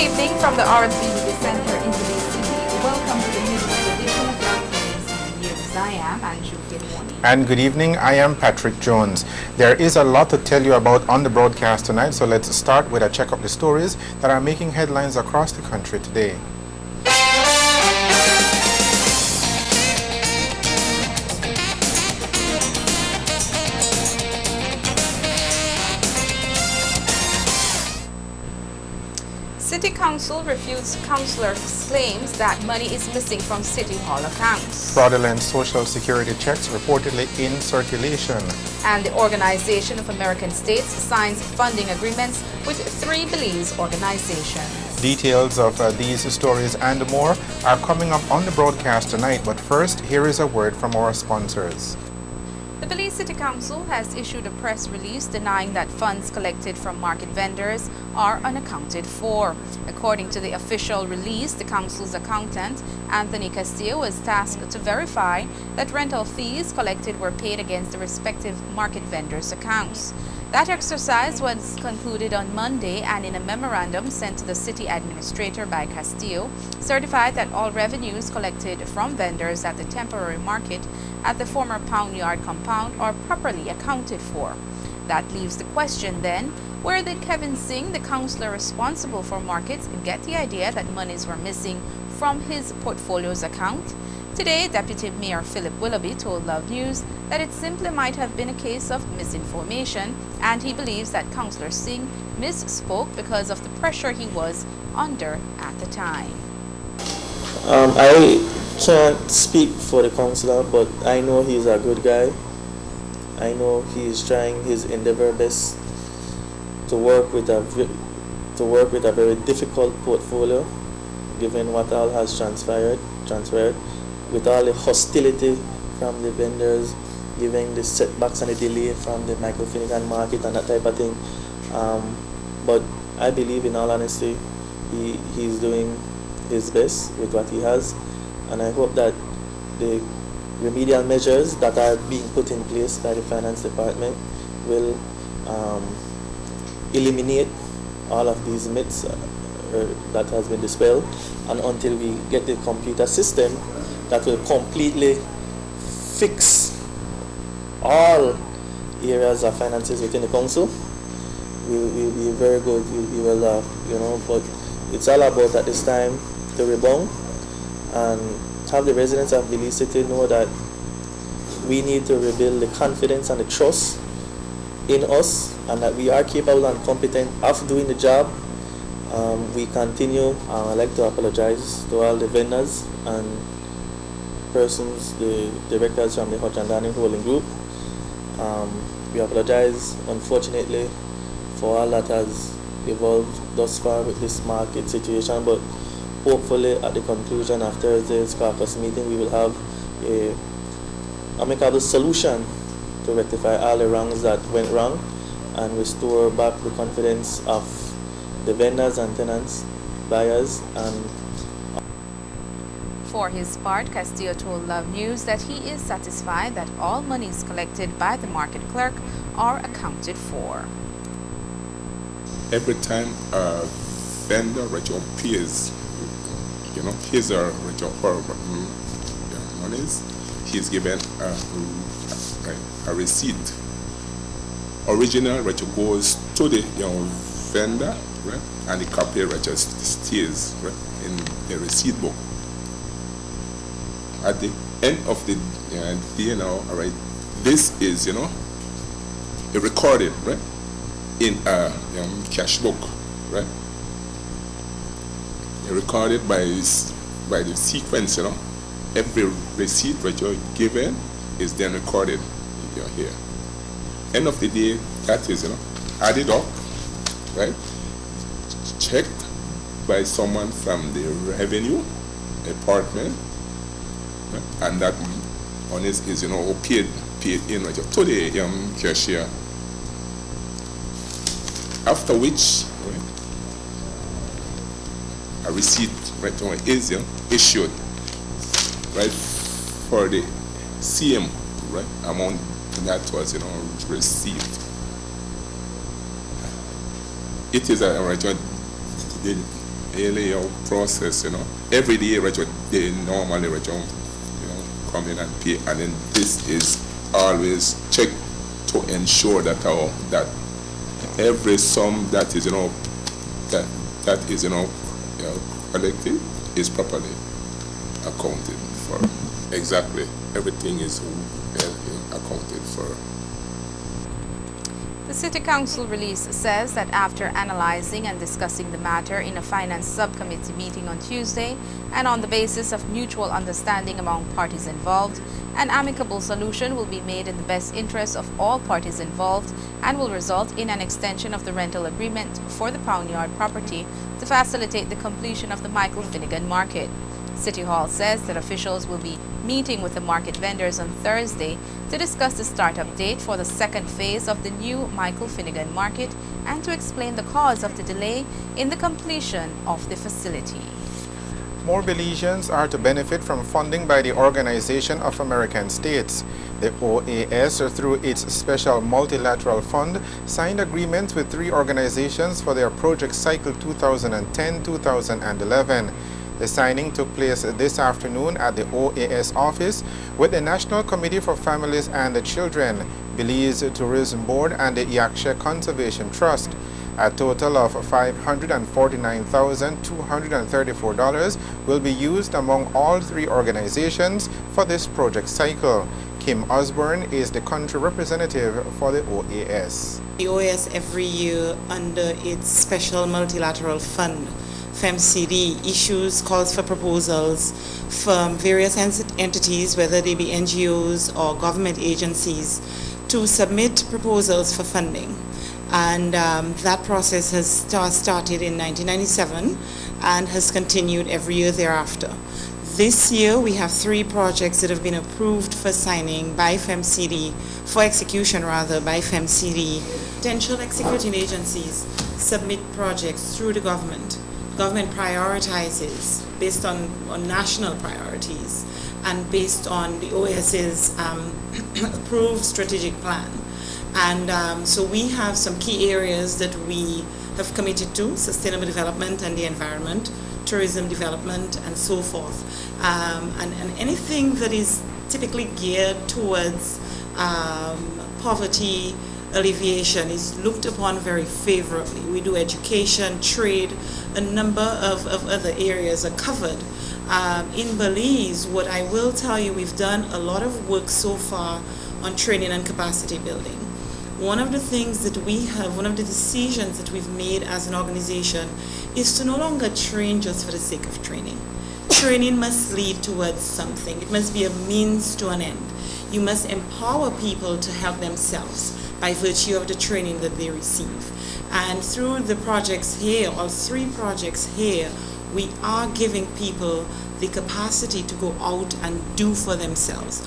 evening from the R&B Media Center in today's city. Welcome to the midweek edition of Afternoon's News. I am Anju, Gidwani. And good evening, I am Patrick Jones. There is a lot to tell you about on the broadcast tonight, so let's start with a check of the stories that are making headlines across the country today. City Council refutes councillors' claims that money is missing from City Hall accounts. Fraudulent Social Security checks reportedly in circulation. And the Organization of American States signs funding agreements with 3 Belize organizations. Details of these stories and more are coming up on the broadcast tonight, but first, here is a word from our sponsors. The Belize City Council has issued a press release denying that funds collected from market vendors are unaccounted for. According to the official release, the council's accountant, Anthony Castillo, was tasked to verify that rental fees collected were paid against the respective market vendors' accounts. That exercise was concluded on Monday, and in a memorandum sent to the city administrator by Castillo, certified that all revenues collected from vendors at the temporary market at the former Pound Yard compound are properly accounted for. That leaves the question then, where did Kevin Singh, the councillor responsible for markets, get the idea that monies were missing from his portfolio's account? Today, Deputy Mayor Philip Willoughby told Love News that it simply might have been a case of misinformation, and he believes that Councillor Singh misspoke because of the pressure he was under at the time. I can't speak for the councillor, but I know he's a good guy. I know he is trying his endeavor best to work with a very difficult portfolio, given what all has transpired, with all the hostility from the vendors, given the setbacks and the delay from the Michael Finnegan market and that type of thing. But I believe, in all honesty, he's doing his best with what he has, and I hope that the remedial measures that are being put in place by the finance department will eliminate all of these myths that has been dispelled, and until we get the computer system that will completely fix all areas of finances within the council, we'll be very good. We'll be well off, but it's all about at this time to rebound and have the residents of Belize City know that we need to rebuild the confidence and the trust in us, and that we are capable and competent of doing the job. We continue. I'd like to apologize to all the vendors and persons, the directors from the Hutch and Dining Holding Group. We apologize, unfortunately, for all that has evolved thus far with this market situation, but hopefully at the conclusion of Thursday's caucus meeting, we will have a amicable solution to rectify all the wrongs that went wrong and restore back the confidence of the vendors and tenants, buyers, and For his part, Castillo told Love News that he is satisfied that all monies collected by the market clerk are accounted for. Every time a vendor pays, his or her monies, he's given a receipt. Original goes to the vendor, right, and the copy stays in the receipt book. At the end of the day now, all right, this is recorded, right, in a cash book, right, recorded by the sequence. Every receipt that you're given is then recorded here. End of the day, that is added up, right, checked by someone from the revenue department, right? And that money is paid in right, to the cashier. After which, right, a receipt, right, is issued, right, for the same, right, amount that was received. It is a right, layout process, every day, they normally, come in and pay, and then this is always checked to ensure that that every sum that is, that is, collected is properly accounted for. Exactly, everything is accounted for. The City Council release says that after analyzing and discussing the matter in a finance subcommittee meeting on Tuesday, and on the basis of mutual understanding among parties involved, an amicable solution will be made in the best interest of all parties involved and will result in an extension of the rental agreement for the Pound Yard property to facilitate the completion of the Michael Finnegan Market. City Hall says that officials will be meeting with the market vendors on Thursday to discuss the startup date for the second phase of the new Michael Finnegan Market and to explain the cause of the delay in the completion of the facility. More Belizeans are to benefit from funding by the Organization of American States. The OAS, through its special multilateral fund, signed agreements with 3 organizations for their project cycle 2010-2011. The signing took place this afternoon at the OAS office with the National Committee for Families and the Children, Belize Tourism Board, and the Yakshe Conservation Trust. A total of $549,234 will be used among all 3 organizations for this project cycle. Kim Osborne is the country representative for the OAS. The OAS every year under its special multilateral fund, FEMCD, issues calls for proposals from various entities, whether they be NGOs or government agencies, to submit proposals for funding. And that process has started in 1997 and has continued every year thereafter. This year we have 3 projects that have been approved for signing by FEMCD, for execution rather, by FEMCD. Potential executing agencies submit projects through the government. Government prioritizes based on national priorities and based on the OAS's approved strategic plan. And so we have some key areas that we have committed to: sustainable development and the environment, tourism development, and so forth. And anything that is typically geared towards poverty alleviation is looked upon very favorably. We do education, trade, a number of other areas are covered. In Belize, what I will tell you, we've done a lot of work so far on training and capacity building. One of the things that we have, one of the decisions that we've made as an organization is to no longer train just for the sake of training. Training must lead towards something. It must be a means to an end. You must empower people to help themselves by virtue of the training that they receive. And through the projects here, all 3 projects here, we are giving people the capacity to go out and do for themselves.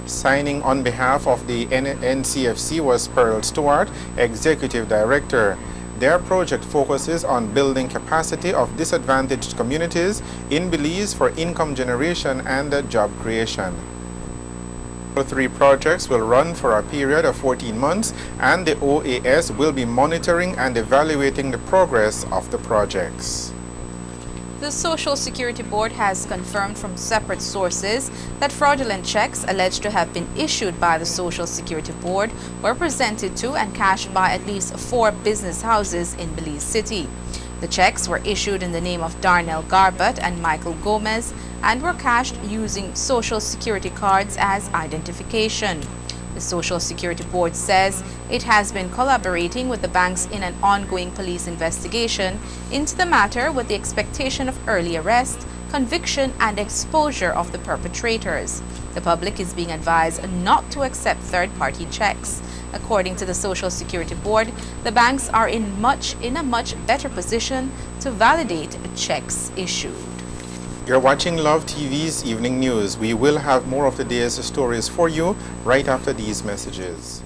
Signing on behalf of the NCFC was Pearl Stewart, Executive Director. Their project focuses on building capacity of disadvantaged communities in Belize for income generation and job creation. The 3 projects will run for a period of 14 months, and the OAS will be monitoring and evaluating the progress of the projects. The Social Security Board has confirmed from separate sources that fraudulent checks alleged to have been issued by the Social Security Board were presented to and cashed by at least 4 business houses in Belize City. The checks were issued in the name of Darnell Garbutt and Michael Gomez and were cashed using Social Security cards as identification. The Social Security Board says it has been collaborating with the banks in an ongoing police investigation into the matter with the expectation of early arrest, conviction, and exposure of the perpetrators. The public is being advised not to accept third-party checks. According to the Social Security Board, the banks are in a much better position to validate checks issued. You're watching Love TV's Evening News. We will have more of the day's stories for you right after these messages.